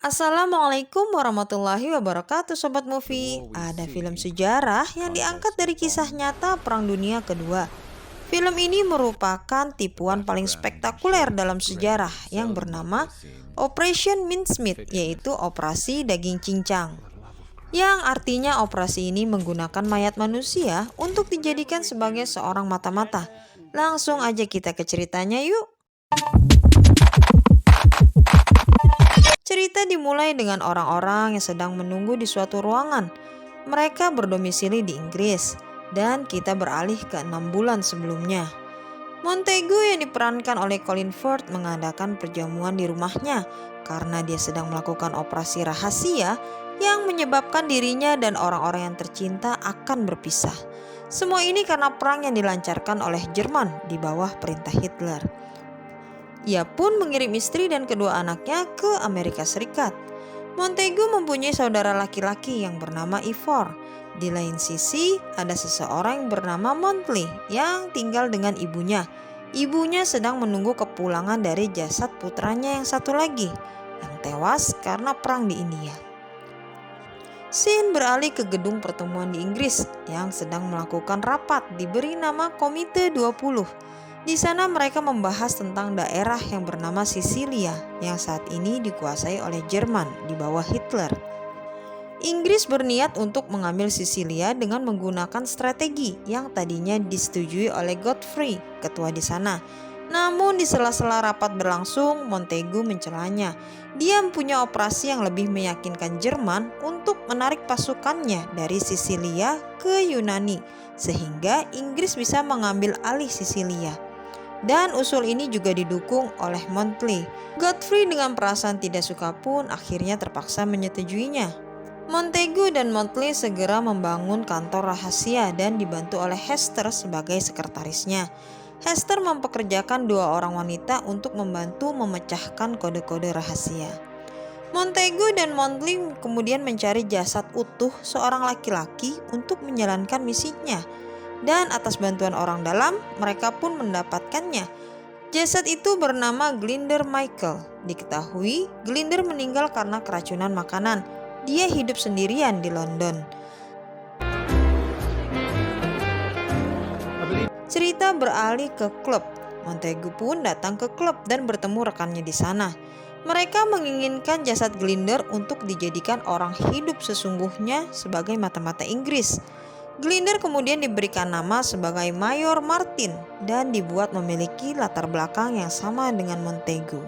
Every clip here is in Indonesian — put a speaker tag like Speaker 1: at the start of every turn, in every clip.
Speaker 1: Assalamualaikum warahmatullahi wabarakatuh Sobat Movie. Ada film sejarah yang diangkat dari kisah nyata Perang Dunia Kedua. Film ini merupakan tipuan paling spektakuler dalam sejarah yang bernama Operation Mincemeat, yaitu Operasi Daging Cincang. Yang artinya operasi ini menggunakan mayat manusia untuk dijadikan sebagai seorang mata-mata. Langsung aja kita ke ceritanya yuk. Cerita dimulai dengan orang-orang yang sedang menunggu di suatu ruangan. Mereka berdomisili di Inggris dan kita beralih ke 6 bulan sebelumnya. Montague yang diperankan oleh Colin Firth mengadakan perjamuan di rumahnya karena dia sedang melakukan operasi rahasia yang menyebabkan dirinya dan orang-orang yang tercinta akan berpisah. Semua ini karena perang yang dilancarkan oleh Jerman di bawah perintah Hitler. Ia pun mengirim istri dan kedua anaknya ke Amerika Serikat. Montague mempunyai saudara laki-laki yang bernama Ivor. Di lain sisi, ada seseorang yang bernama Montley yang tinggal dengan ibunya. Ibunya sedang menunggu kepulangan dari jasad putranya yang satu lagi, yang tewas karena perang di India. Scene beralih ke gedung pertemuan di Inggris yang sedang melakukan rapat diberi nama Komite 20. Di sana mereka membahas tentang daerah yang bernama Sisilia yang saat ini dikuasai oleh Jerman di bawah Hitler. Inggris berniat untuk mengambil Sisilia dengan menggunakan strategi yang tadinya disetujui oleh Godfrey, ketua di sana. Namun di sela-sela rapat berlangsung, Montague mencelanya. Dia mempunyai operasi yang lebih meyakinkan Jerman untuk menarik pasukannya dari Sisilia ke Yunani, sehingga Inggris bisa mengambil alih Sisilia. Dan usul ini juga didukung oleh Montley. Godfrey dengan perasaan tidak suka pun akhirnya terpaksa menyetujuinya. Montague dan Montley segera membangun kantor rahasia dan dibantu oleh Hester sebagai sekretarisnya. Hester mempekerjakan 2 orang wanita untuk membantu memecahkan kode-kode rahasia. Montague dan Montley kemudian mencari jasad utuh seorang laki-laki untuk menjalankan misinya. Dan atas bantuan orang dalam, mereka pun mendapatkannya. Jasad itu bernama Glinder Michael. Diketahui, Glinder meninggal karena keracunan makanan. Dia hidup sendirian di London. Cerita beralih ke klub. Montague pun datang ke klub dan bertemu rekannya di sana. Mereka menginginkan jasad Glinder untuk dijadikan orang hidup sesungguhnya sebagai mata-mata Inggris. Glinder kemudian diberikan nama sebagai Mayor Martin dan dibuat memiliki latar belakang yang sama dengan Montague.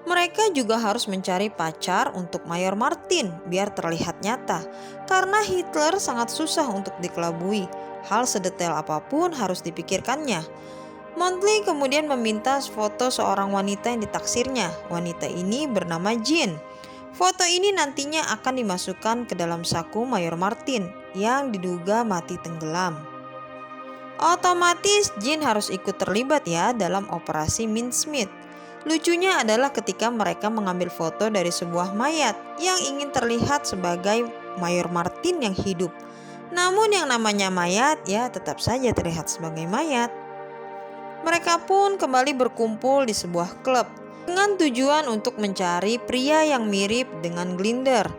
Speaker 1: Mereka juga harus mencari pacar untuk Mayor Martin biar terlihat nyata, karena Hitler sangat susah untuk dikelabui. Hal sedetail apapun harus dipikirkannya. Montley kemudian meminta foto seorang wanita yang ditaksirnya. Wanita ini bernama Jean. Foto ini nantinya akan dimasukkan ke dalam saku Mayor Martin yang diduga mati tenggelam. Otomatis Jean harus ikut terlibat ya dalam operasi Mincemeat. Lucunya adalah ketika mereka mengambil foto dari sebuah mayat yang ingin terlihat sebagai Mayor Martin yang hidup. Namun yang namanya mayat ya tetap saja terlihat sebagai mayat. Mereka pun kembali berkumpul di sebuah klub dengan tujuan untuk mencari pria yang mirip dengan Glinder.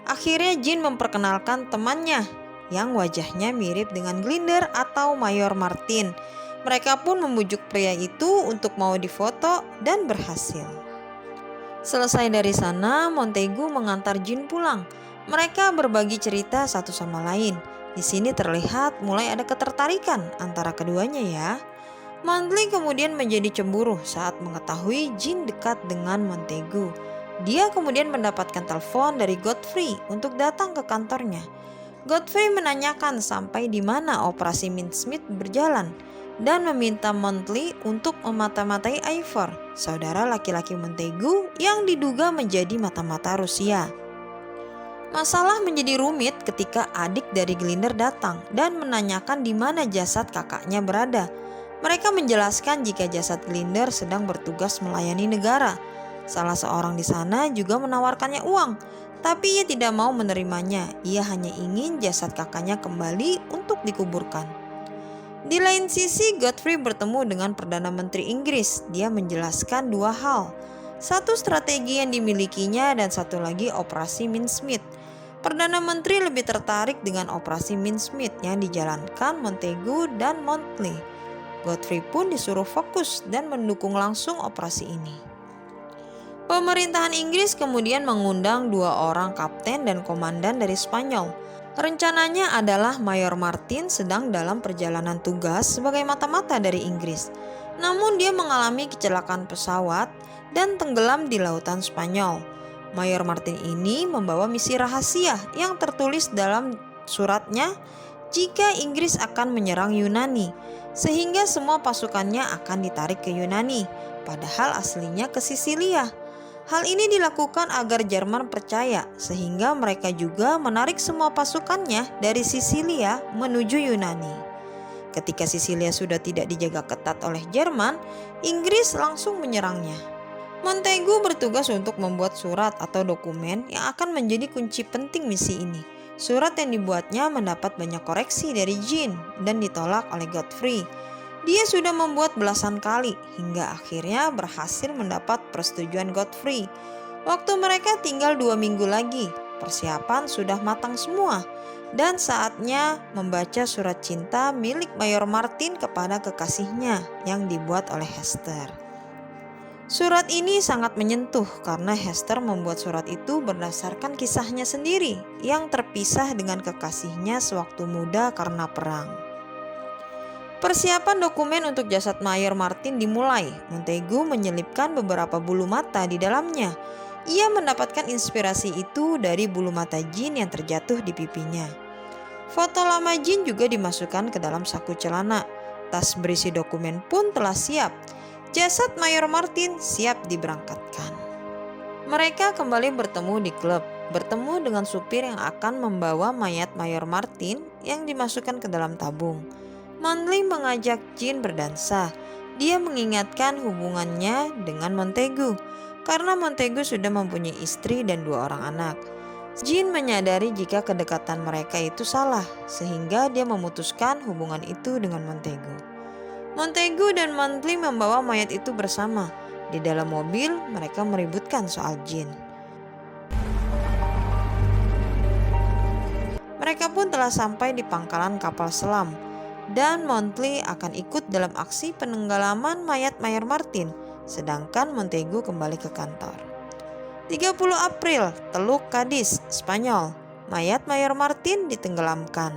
Speaker 1: Akhirnya Jean memperkenalkan temannya yang wajahnya mirip dengan Glinder atau Mayor Martin. Mereka pun membujuk pria itu untuk mau difoto dan berhasil. Selesai dari sana, Montague mengantar Jean pulang. Mereka berbagi cerita satu sama lain. Di sini terlihat mulai ada ketertarikan antara keduanya ya. Montley kemudian menjadi cemburu saat mengetahui Jean dekat dengan Montague. Dia kemudian mendapatkan telepon dari Godfrey untuk datang ke kantornya. Godfrey menanyakan sampai di mana operasi Mincemeat berjalan dan meminta Montley untuk memata-matai Ivor, saudara laki-laki Montague yang diduga menjadi mata-mata Rusia. Masalah menjadi rumit ketika adik dari Glinder datang dan menanyakan di mana jasad kakaknya berada. Mereka menjelaskan jika jasad Glinder sedang bertugas melayani negara. Salah seorang di sana juga menawarkannya uang, tapi ia tidak mau menerimanya. Ia hanya ingin jasad kakaknya kembali untuk dikuburkan. Di lain sisi, Godfrey bertemu dengan Perdana Menteri Inggris. Dia menjelaskan 2 hal. Satu strategi yang dimilikinya dan satu lagi operasi Mincemeat. Perdana Menteri lebih tertarik dengan operasi Mincemeat yang dijalankan Montagu dan Monthly. Godfrey pun disuruh fokus dan mendukung langsung operasi ini. Pemerintahan Inggris kemudian mengundang 2 orang kapten dan komandan dari Spanyol. Rencananya adalah Mayor Martin sedang dalam perjalanan tugas sebagai mata-mata dari Inggris. Namun dia mengalami kecelakaan pesawat dan tenggelam di lautan Spanyol. Mayor Martin ini membawa misi rahasia yang tertulis dalam suratnya jika Inggris akan menyerang Yunani, sehingga semua pasukannya akan ditarik ke Yunani, padahal aslinya ke Sisilia. Hal ini dilakukan agar Jerman percaya, sehingga mereka juga menarik semua pasukannya dari Sisilia menuju Yunani. Ketika Sisilia sudah tidak dijaga ketat oleh Jerman, Inggris langsung menyerangnya. Montagu bertugas untuk membuat surat atau dokumen yang akan menjadi kunci penting misi ini. Surat yang dibuatnya mendapat banyak koreksi dari Jean dan ditolak oleh Godfrey. Dia sudah membuat belasan kali hingga akhirnya berhasil mendapat persetujuan Godfrey. Waktu mereka tinggal 2 minggu lagi, persiapan sudah matang semua dan saatnya membaca surat cinta milik Mayor Martin kepada kekasihnya yang dibuat oleh Hester. Surat ini sangat menyentuh karena Hester membuat surat itu berdasarkan kisahnya sendiri yang terpisah dengan kekasihnya sewaktu muda karena perang. Persiapan dokumen untuk jasad Mayor Martin dimulai. Montagu menyelipkan beberapa bulu mata di dalamnya. Ia mendapatkan inspirasi itu dari bulu mata Jean yang terjatuh di pipinya. Foto lama Jean juga dimasukkan ke dalam saku celana. Tas berisi dokumen pun telah siap. Jasad Mayor Martin siap diberangkatkan. Mereka kembali bertemu di klub, bertemu dengan supir yang akan membawa mayat Mayor Martin yang dimasukkan ke dalam tabung. Monthly mengajak Jean berdansa. Dia mengingatkan hubungannya dengan Montagu, karena Montagu sudah mempunyai istri dan 2 orang anak. Jean menyadari jika kedekatan mereka itu salah, sehingga dia memutuskan hubungan itu dengan Montagu. Montagu dan Monthly membawa mayat itu bersama. Di dalam mobil, mereka meributkan soal Jean. Mereka pun telah sampai di pangkalan kapal selam, dan Monthly akan ikut dalam aksi penenggelaman mayat Mayor Martin, sedangkan Montagu kembali ke kantor. 30 April, Teluk Cadiz, Spanyol. Mayat Mayor Martin ditenggelamkan.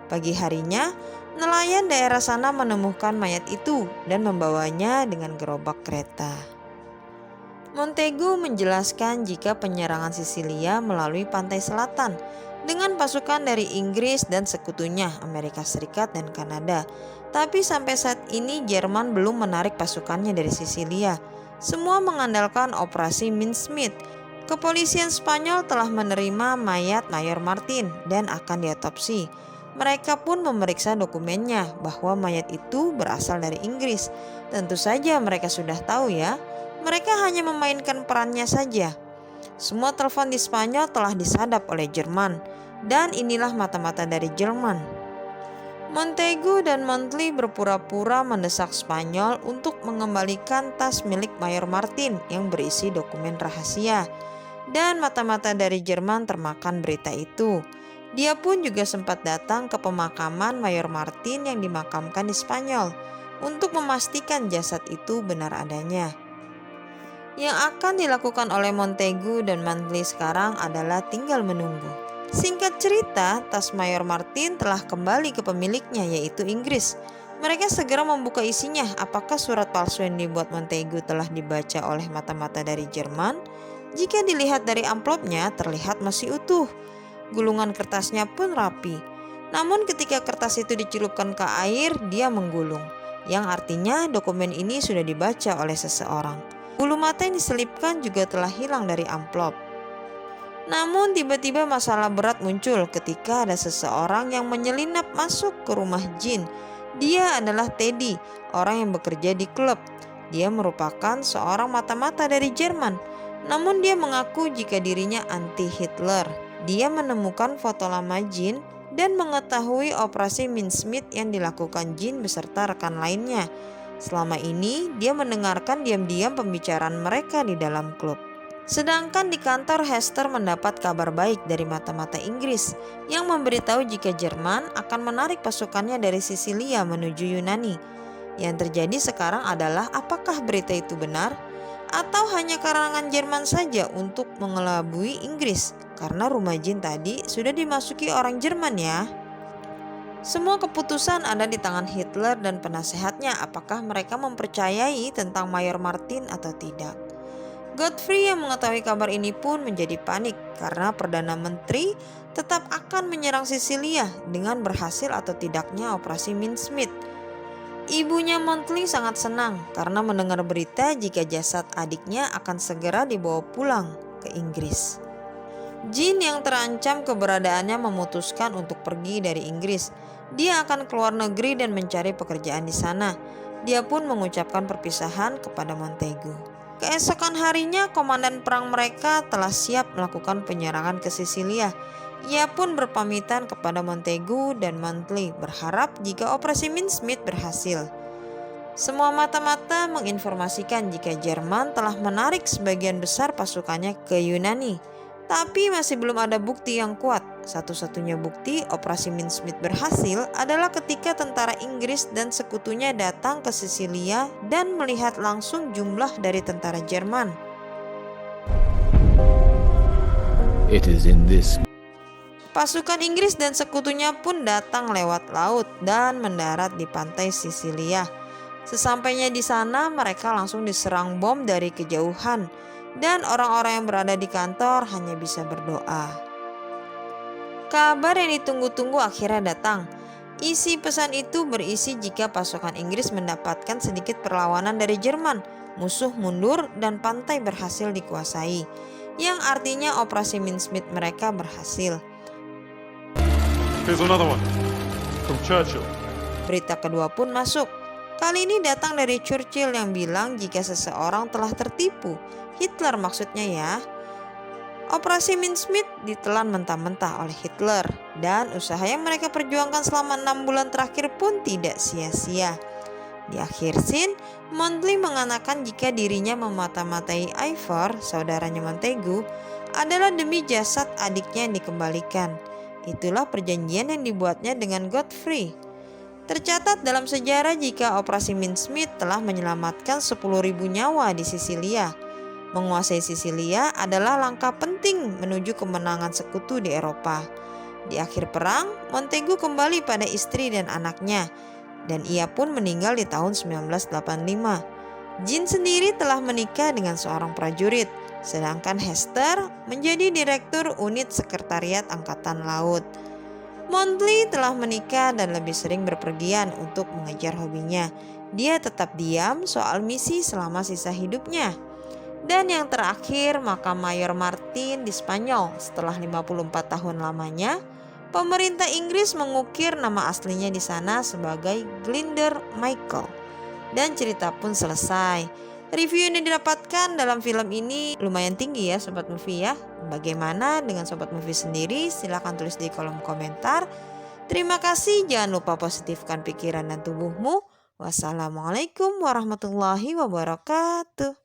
Speaker 1: Pagi harinya, nelayan daerah sana menemukan mayat itu dan membawanya dengan gerobak kereta. Montagu menjelaskan jika penyerangan Sisilia melalui pantai selatan dengan pasukan dari Inggris dan sekutunya Amerika Serikat dan Kanada. Tapi sampai saat ini Jerman belum menarik pasukannya dari Sisilia. Semua mengandalkan operasi Mincemeat. Kepolisian Spanyol telah menerima mayat Mayor Martin dan akan diotopsi. Mereka pun memeriksa dokumennya bahwa mayat itu berasal dari Inggris. Tentu saja mereka sudah tahu ya. Mereka hanya memainkan perannya saja. Semua telepon di Spanyol telah disadap oleh Jerman. Dan inilah mata-mata dari Jerman. Montagu dan Monthly berpura-pura mendesak Spanyol untuk mengembalikan tas milik Mayor Martin yang berisi dokumen rahasia. Dan mata-mata dari Jerman termakan berita itu. Dia pun juga sempat datang ke pemakaman Mayor Martin yang dimakamkan di Spanyol untuk memastikan jasad itu benar adanya. Yang akan dilakukan oleh Montagu dan Monthly sekarang adalah tinggal menunggu. Singkat cerita, tas Mayor Martin telah kembali ke pemiliknya, yaitu Inggris. Mereka segera membuka isinya. Apakah surat palsu yang dibuat Montagu telah dibaca oleh mata-mata dari Jerman? Jika dilihat dari amplopnya, terlihat masih utuh. Gulungan kertasnya pun rapi. Namun ketika kertas itu dicelupkan ke air, dia menggulung. Yang artinya dokumen ini sudah dibaca oleh seseorang. Bulu mata yang diselipkan juga telah hilang dari amplop. Namun tiba-tiba masalah berat muncul ketika ada seseorang yang menyelinap masuk ke rumah Jean. Dia adalah Teddy, orang yang bekerja di klub. Dia merupakan seorang mata-mata dari Jerman. Namun dia mengaku jika dirinya anti-Hitler. Dia menemukan foto lama Jean dan mengetahui operasi Mincemeat yang dilakukan Jean beserta rekan lainnya. Selama ini dia mendengarkan diam-diam pembicaraan mereka di dalam klub. Sedangkan di kantor, Hester mendapat kabar baik dari mata-mata Inggris yang memberitahu jika Jerman akan menarik pasukannya dari Sisilia menuju Yunani. Yang terjadi sekarang adalah apakah berita itu benar atau hanya karangan Jerman saja untuk mengelabui Inggris, karena rumah jin tadi sudah dimasuki orang Jerman ya. Semua keputusan ada di tangan Hitler dan penasehatnya, apakah mereka mempercayai tentang Mayor Martin atau tidak. Godfrey yang mengetahui kabar ini pun menjadi panik karena Perdana Menteri tetap akan menyerang Sisilia dengan berhasil atau tidaknya operasi Mincemeat. Ibunya Monthly sangat senang karena mendengar berita jika jasad adiknya akan segera dibawa pulang ke Inggris. Jin yang terancam keberadaannya memutuskan untuk pergi dari Inggris. Dia akan keluar negeri dan mencari pekerjaan di sana. Dia pun mengucapkan perpisahan kepada Montaigu. Keesokan harinya, komandan perang mereka telah siap melakukan penyerangan ke Sisilia. Ia pun berpamitan kepada Montaigu dan Monthly, berharap jika operasi Mincemeat berhasil. Semua mata-mata menginformasikan jika Jerman telah menarik sebagian besar pasukannya ke Yunani. Tapi masih belum ada bukti yang kuat. Satu-satunya bukti operasi Mincemeat berhasil adalah ketika tentara Inggris dan sekutunya datang ke Sisilia dan melihat langsung jumlah dari tentara Jerman. Pasukan Inggris dan sekutunya pun datang lewat laut dan mendarat di pantai Sisilia. Sesampainya di sana, mereka langsung diserang bom dari kejauhan. Dan orang-orang yang berada di kantor hanya bisa berdoa. Kabar yang ditunggu-tunggu akhirnya datang. Isi pesan itu berisi jika pasukan Inggris mendapatkan sedikit perlawanan dari Jerman, musuh mundur dan pantai berhasil dikuasai, yang artinya operasi Mincemeat mereka berhasil.
Speaker 2: Here's another one from Churchill.
Speaker 1: Berita kedua pun masuk. Kali ini datang dari Churchill yang bilang jika seseorang telah tertipu. Hitler maksudnya ya. Operasi Mincemeat ditelan mentah-mentah oleh Hitler dan usaha yang mereka perjuangkan selama 6 bulan terakhir pun tidak sia-sia. Di akhir scene, Monthly mengatakan jika dirinya memata-matai Ivor, saudaranya Montaigu, adalah demi jasad adiknya yang dikembalikan. Itulah perjanjian yang dibuatnya dengan Godfrey. Tercatat dalam sejarah jika operasi Mincemeat telah menyelamatkan 10.000 nyawa di Sisilia. Menguasai Sisilia adalah langkah penting menuju kemenangan sekutu di Eropa. Di akhir perang, Montaigu kembali pada istri dan anaknya, dan ia pun meninggal di tahun 1985. Jean sendiri telah menikah dengan seorang prajurit, sedangkan Hester menjadi direktur unit sekretariat Angkatan Laut. Monthly telah menikah dan lebih sering berpergian untuk mengejar hobinya. Dia tetap diam soal misi selama sisa hidupnya. Dan yang terakhir, makam Mayor Martin di Spanyol. Setelah 54 tahun lamanya, pemerintah Inggris mengukir nama aslinya di sana sebagai Glinder Michael. Dan cerita pun selesai. Review yang didapatkan dalam film ini lumayan tinggi ya Sobat Movie ya. Bagaimana dengan Sobat Movie sendiri? Silahkan tulis di kolom komentar. Terima kasih, jangan lupa positifkan pikiran dan tubuhmu. Wassalamualaikum warahmatullahi wabarakatuh.